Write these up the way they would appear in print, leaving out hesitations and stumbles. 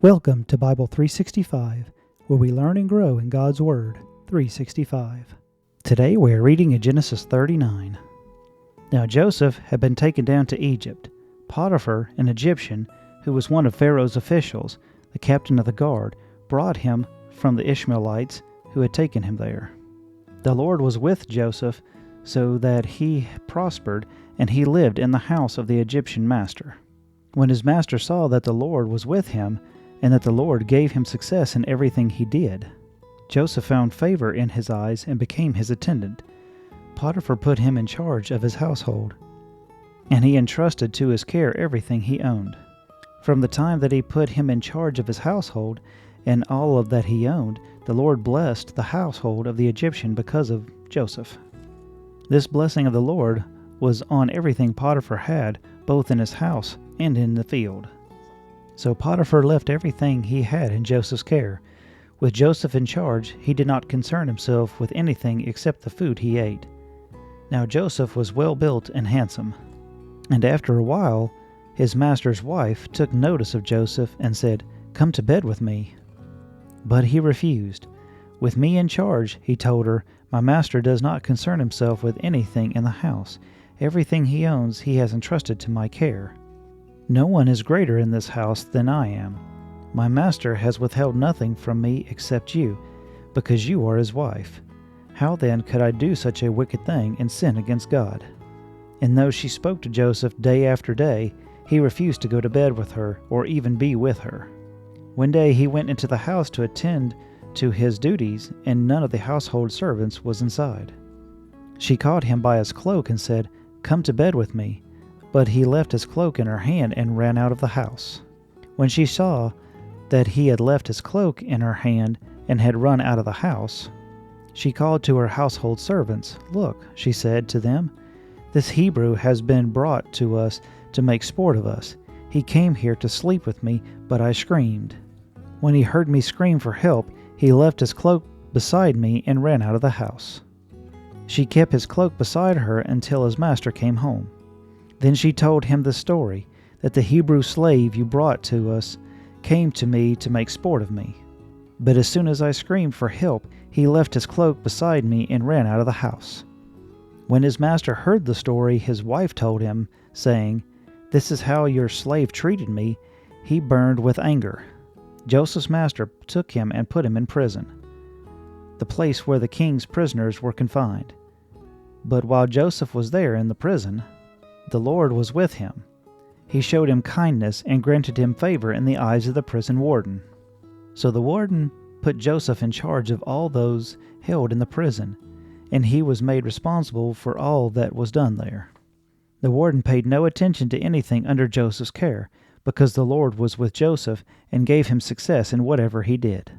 Welcome to Bible 365, where we learn and grow in God's Word 365. Today we are reading in Genesis 39. Now Joseph had been taken down to Egypt. Potiphar, an Egyptian, who was one of Pharaoh's officials, the captain of the guard, brought him from the Ishmaelites who had taken him there. The Lord was with Joseph, so that he prospered, and he lived in the house of the Egyptian master. When his master saw that the Lord was with him, and that the Lord gave him success in everything he did, Joseph found favor in his eyes and became his attendant. Potiphar put him in charge of his household, and he entrusted to his care everything he owned. From the time that he put him in charge of his household and all of that he owned, the Lord blessed the household of the Egyptian because of Joseph. This blessing of the Lord was on everything Potiphar had, both in his house and in the field. So Potiphar left everything he had in Joseph's care. With Joseph in charge, he did not concern himself with anything except the food he ate. Now Joseph was well built and handsome. And after a while, his master's wife took notice of Joseph and said, "Come to bed with me." But he refused. "With me in charge," he told her, "my master does not concern himself with anything in the house. Everything he owns he has entrusted to my care. No one is greater in this house than I am. My master has withheld nothing from me except you, because you are his wife. How then could I do such a wicked thing and sin against God?" And though she spoke to Joseph day after day, he refused to go to bed with her or even be with her. One day he went into the house to attend to his duties, and none of the household servants was inside. She caught him by his cloak and said, "Come to bed with me." But he left his cloak in her hand and ran out of the house. When she saw that he had left his cloak in her hand and had run out of the house, she called to her household servants. "Look," she said to them, "this Hebrew has been brought to us to make sport of us. He came here to sleep with me, but I screamed. When he heard me scream for help, he left his cloak beside me and ran out of the house." She kept his cloak beside her until his master came home. Then she told him the story, that the Hebrew slave you brought to us came to me to make sport of me. But as soon as I screamed for help, he left his cloak beside me and ran out of the house. When his master heard the story, his wife told him, saying, "This is how your slave treated me." He burned with anger. Joseph's master took him and put him in prison, the place where the king's prisoners were confined. But while Joseph was there in the prison, the Lord was with him. He showed him kindness and granted him favor in the eyes of the prison warden. So the warden put Joseph in charge of all those held in the prison, and he was made responsible for all that was done there. The warden paid no attention to anything under Joseph's care, because the Lord was with Joseph and gave him success in whatever he did.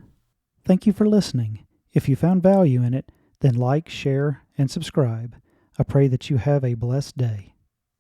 Thank you for listening. If you found value in it, then like, share, and subscribe. I pray that you have a blessed day.